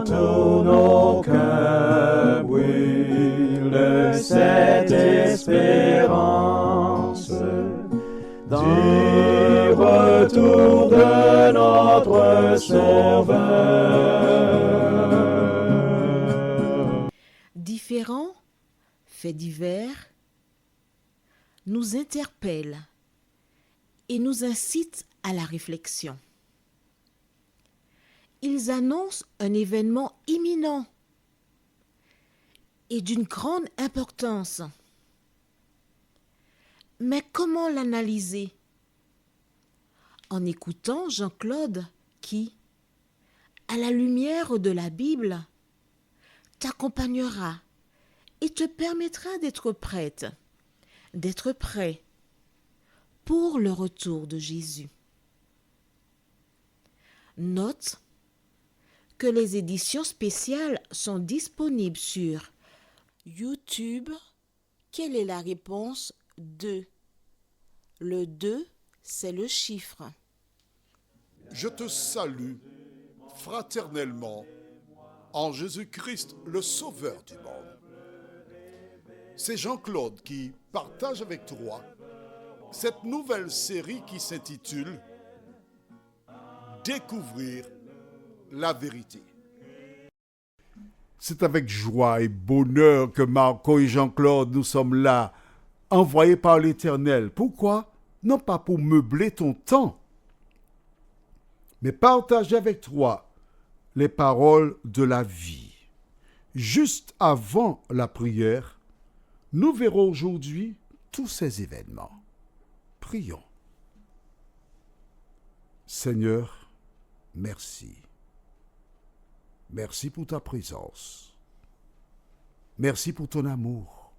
tous nos cœurs brûle cette espérance du retour de notre Sauveur. Différents faits divers nous interpellent et nous incitent à la réflexion. Ils annoncent un événement imminent et d'une grande importance. Mais comment l'analyser? En écoutant Jean-Claude qui, à la lumière de la Bible, t'accompagnera et te permettra d'être prête, d'être prêt pour le retour de Jésus. Note que les éditions spéciales sont disponibles sur YouTube. Quelle est la réponse 2? Le 2, c'est le chiffre. Je te salue fraternellement en Jésus-Christ, le Sauveur du monde. C'est Jean-Claude qui partage avec toi cette nouvelle série qui s'intitule « Découvrir la vérité ». C'est avec joie et bonheur que Marco et Jean-Claude, nous sommes là, envoyés par l'Éternel. Pourquoi? Non pas pour meubler ton temps, mais partager avec toi les paroles de la vie. Juste avant la prière, nous verrons aujourd'hui tous ces événements. Prions. Seigneur, merci. Merci pour ta présence. Merci pour ton amour.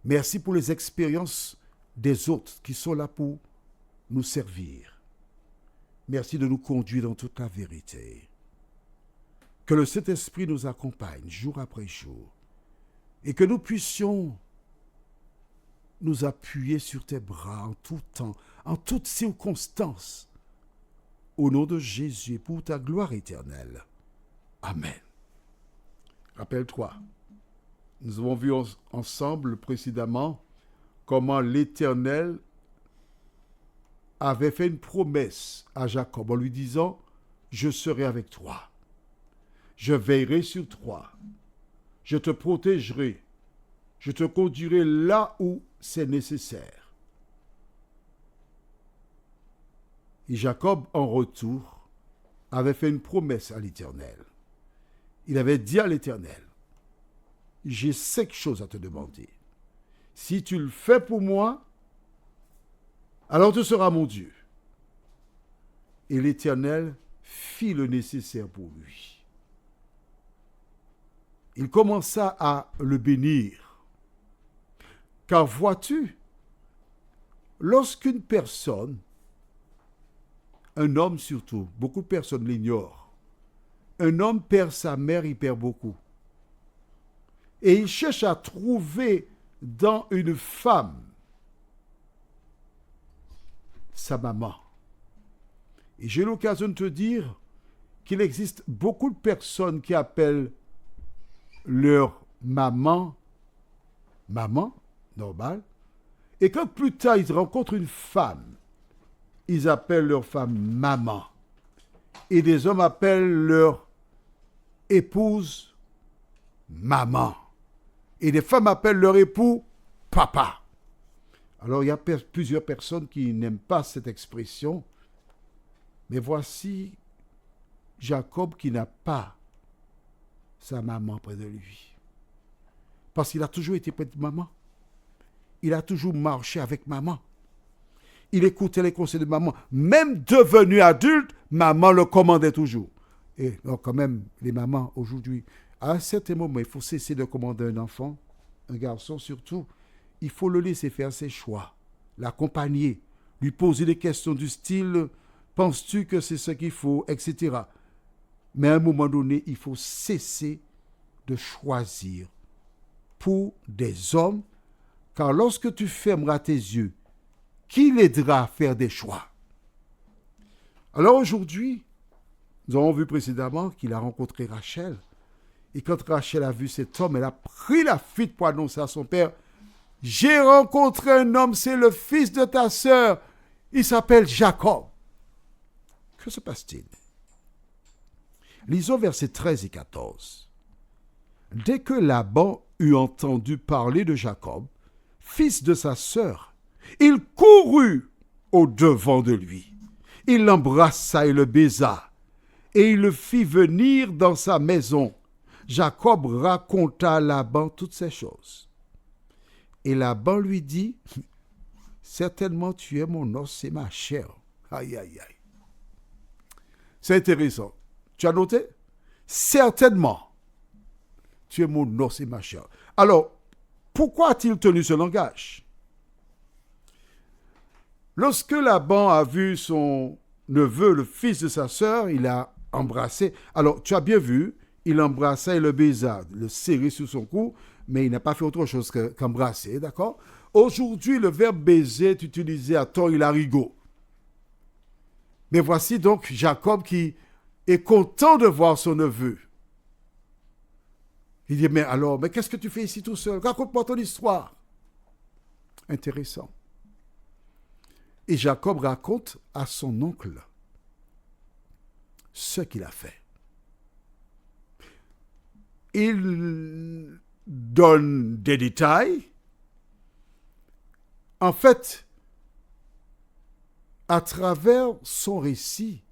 Merci pour les expériences des autres qui sont là pour nous servir. Merci de nous conduire dans toute la vérité. Que le Saint-Esprit nous accompagne jour après jour et que nous puissions nous appuyer sur tes bras en tout temps, en toutes circonstances, au nom de Jésus et pour ta gloire éternelle. Amen. Rappelle-toi, nous avons vu ensemble précédemment comment l'Éternel avait fait une promesse à Jacob en lui disant « Je serai avec toi, je veillerai sur toi, je te protégerai, je te conduirai là où c'est nécessaire. » Et Jacob, en retour, avait fait une promesse à l'Éternel. Il avait dit à l'Éternel, « J'ai 5 choses à te demander. Si tu le fais pour moi, alors tu seras mon Dieu. » Et l'Éternel fit le nécessaire pour lui. Il commença à le bénir. Car vois-tu, lorsqu'une personne, un homme surtout, beaucoup de personnes l'ignorent, un homme perd sa mère, il perd beaucoup. Et il cherche à trouver dans une femme sa maman. Et j'ai l'occasion de te dire qu'il existe beaucoup de personnes qui appellent leur maman, normal, et quand plus tard ils rencontrent une femme, ils appellent leur femme maman. Et des hommes appellent leur épouse maman. Et des femmes appellent leur époux papa. Alors il y a plusieurs personnes qui n'aiment pas cette expression. Mais voici Jacob qui n'a pas sa maman près de lui. Parce qu'il a toujours été près de maman. Il a toujours marché avec maman. Il écoutait les conseils de maman. Même devenu adulte, maman le commandait toujours. Et donc quand même, les mamans aujourd'hui, à un certain moment, il faut cesser de commander un enfant, un garçon surtout. Il faut le laisser faire ses choix, l'accompagner, lui poser des questions du style « Penses-tu que c'est ce qu'il faut ?» etc. Mais à un moment donné, il faut cesser de choisir pour des hommes, car lorsque tu fermeras tes yeux, qui l'aidera à faire des choix? Alors aujourd'hui, Nous avons vu précédemment qu'il a rencontré Rachel. Et quand Rachel a vu cet homme, elle a pris la fuite pour annoncer à son père, « J'ai rencontré un homme, c'est le fils de ta sœur. Il s'appelle Jacob. » Que se passe-t-il? Lisons versets 13 et 14. Dès que Laban eut entendu parler de Jacob, fils de sa sœur, il courut au-devant de lui. Il l'embrassa et le baisa, et il le fit venir dans sa maison. Jacob raconta à Laban toutes ces choses. Et Laban lui dit, « Certainement tu es mon os et ma chair. » Aïe, aïe, aïe. C'est intéressant. Tu as noté? Certainement, tu es mon os et ma chair. Alors, pourquoi a-t-il tenu ce langage? Lorsque Laban a vu son neveu, le fils de sa sœur, il a embrassé. Alors, tu as bien vu, il embrassa et le baisa, le serré sur son cou, mais il n'a pas fait autre chose qu'embrasser, d'accord? Aujourd'hui, le verbe baiser est utilisé à tort, il arigot. Mais voici donc Jacob qui est content de voir son neveu. Il dit, mais qu'est-ce que tu fais ici tout seul? Raconte-moi ton histoire. Intéressant. Et Jacob raconte à son oncle ce qu'il a fait. Il donne des détails. En fait, à travers son récit,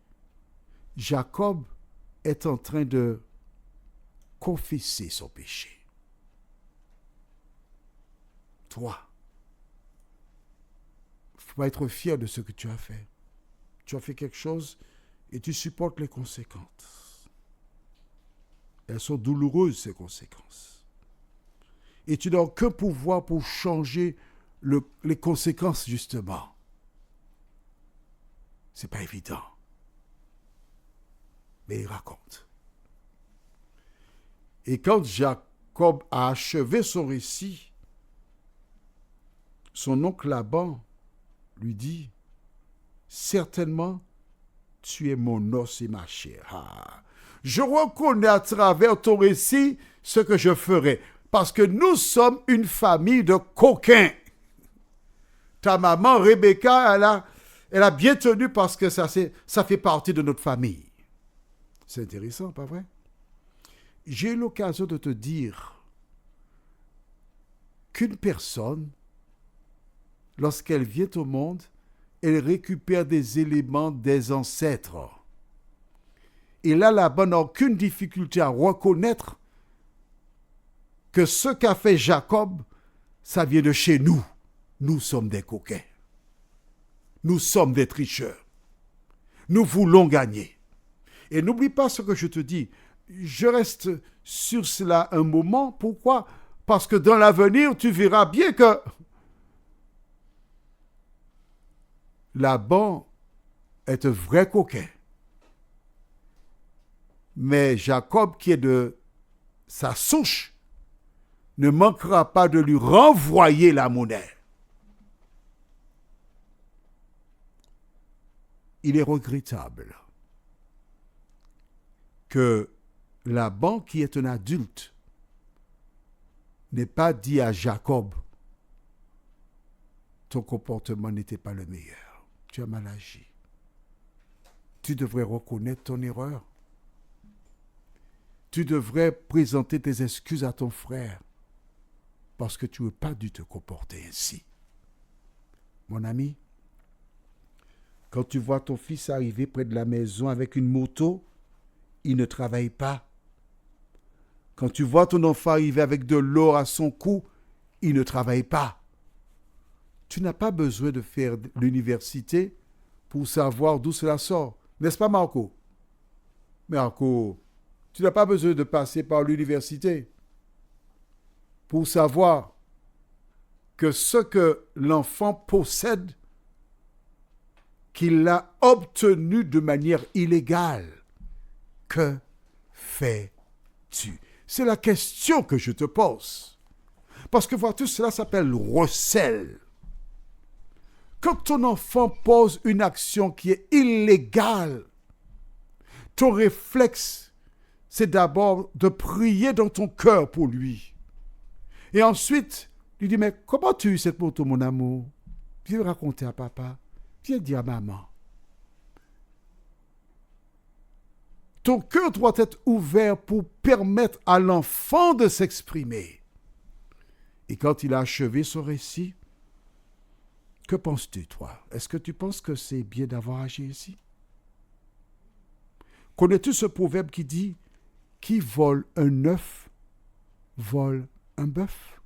Jacob est en train de confesser son péché. Toi, il faut être fier de ce que tu as fait. Tu as fait quelque chose et tu supportes les conséquences. Elles sont douloureuses, ces conséquences. Et tu n'as aucun pouvoir pour changer les conséquences, justement. C'est pas évident. Mais il raconte. Et quand Jacob a achevé son récit, son oncle Laban lui dit, « Certainement, tu es mon os et ma chair. Ah, je reconnais à travers ton récit ce que je ferai, parce que nous sommes une famille de coquins. Ta maman, Rebecca, elle a bien tenu parce que ça fait partie de notre famille. » C'est intéressant, pas vrai? J'ai eu l'occasion de te dire qu'une personne, lorsqu'elle vient au monde, elle récupère des éléments des ancêtres. Et là, Laban n'a aucune difficulté à reconnaître que ce qu'a fait Jacob, ça vient de chez nous. Nous sommes des coquins. Nous sommes des tricheurs. Nous voulons gagner. Et n'oublie pas ce que je te dis. Je reste sur cela un moment. Pourquoi? Parce que dans l'avenir, tu verras bien que Laban est un vrai coquin. Mais Jacob, qui est de sa souche, ne manquera pas de lui renvoyer la monnaie. Il est regrettable que Laban, qui est un adulte, n'ait pas dit à Jacob, ton comportement n'était pas le meilleur. Tu as mal agi. Tu devrais reconnaître ton erreur. Tu devrais présenter tes excuses à ton frère parce que tu n'aurais pas dû te comporter ainsi. Mon ami, quand tu vois ton fils arriver près de la maison avec une moto, il ne travaille pas. Quand tu vois ton enfant arriver avec de l'or à son cou, il ne travaille pas. Tu n'as pas besoin de faire l'université pour savoir d'où cela sort. N'est-ce pas, Marco? Marco, tu n'as pas besoin de passer par l'université pour savoir que ce que l'enfant possède, qu'il l'a obtenu de manière illégale. Que fais-tu? C'est la question que je te pose. Parce que vois-tu, cela s'appelle recel. Quand ton enfant pose une action qui est illégale, ton réflexe, c'est d'abord de prier dans ton cœur pour lui. Et ensuite, lui dire, mais comment tu as eu cette moto, mon amour? Viens raconter à papa. Viens dire à maman. Ton cœur doit être ouvert pour permettre à l'enfant de s'exprimer. Et quand il a achevé son récit, que penses-tu, toi? Est-ce que tu penses que c'est bien d'avoir agi ici? Connais-tu ce proverbe qui dit « Qui vole un œuf, vole un bœuf » ?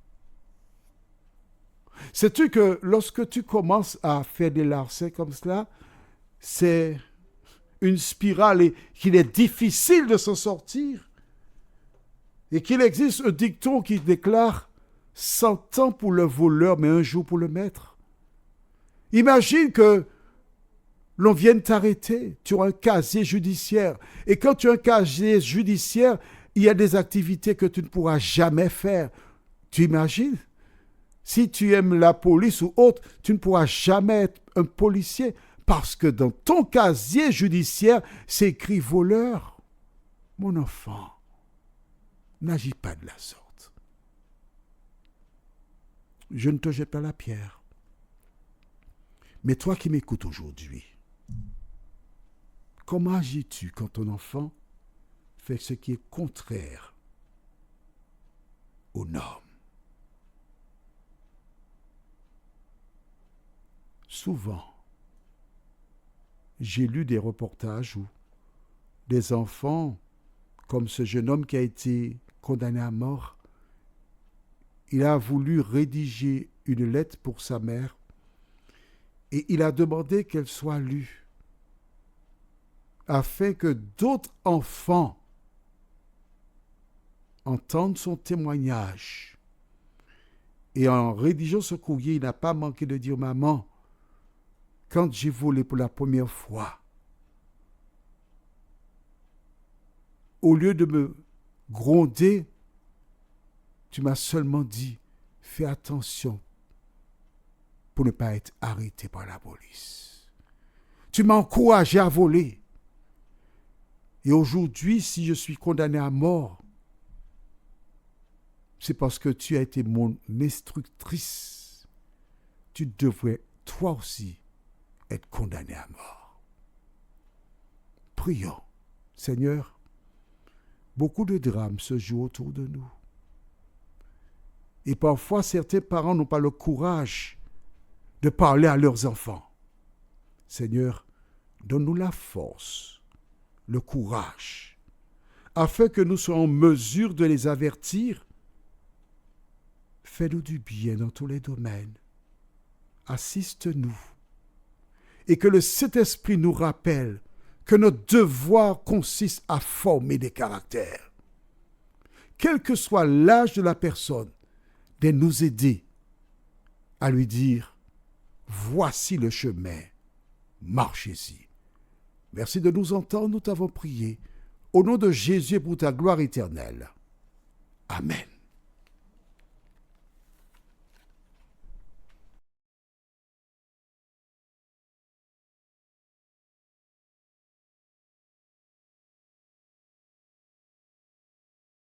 Sais-tu que lorsque tu commences à faire des larcins comme cela, c'est une spirale et qu'il est difficile de s'en sortir? Et qu'il existe un dicton qui déclare « 100 ans pour le voleur, mais un jour pour le maître ». Imagine que l'on vienne t'arrêter, tu as un casier judiciaire. Et quand tu as un casier judiciaire, il y a des activités que tu ne pourras jamais faire. Tu imagines? Si tu aimes la police ou autre, tu ne pourras jamais être un policier parce que dans ton casier judiciaire, c'est écrit voleur. Mon enfant, n'agis pas de la sorte. Je ne te jette pas la pierre. Mais toi qui m'écoutes aujourd'hui, comment agis-tu quand ton enfant fait ce qui est contraire aux normes? Souvent, j'ai lu des reportages où des enfants, comme ce jeune homme qui a été condamné à mort, il a voulu rédiger une lettre pour sa mère et il a demandé qu'elle soit lue afin que d'autres enfants entendent son témoignage. Et en rédigeant ce courrier, il n'a pas manqué de dire « Maman, quand j'ai volé pour la première fois, au lieu de me gronder, tu m'as seulement dit « Fais attention pour ne pas être arrêté par la police. » Tu m'as encouragé à voler. Et aujourd'hui, si je suis condamné à mort, c'est parce que tu as été mon instructrice. Tu devrais, toi aussi, être condamné à mort. Prions. Seigneur, beaucoup de drames se jouent autour de nous. Et parfois, certains parents n'ont pas le courage de parler à leurs enfants. Seigneur, donne-nous la force, le courage, afin que nous soyons en mesure de les avertir. Fais-nous du bien dans tous les domaines. Assiste-nous. Et que le Saint-Esprit nous rappelle que notre devoir consiste à former des caractères. Quel que soit l'âge de la personne, de nous aider à lui dire « Voici le chemin, marchez-y ». Merci de nous entendre, nous t'avons prié. Au nom de Jésus et pour ta gloire éternelle. Amen.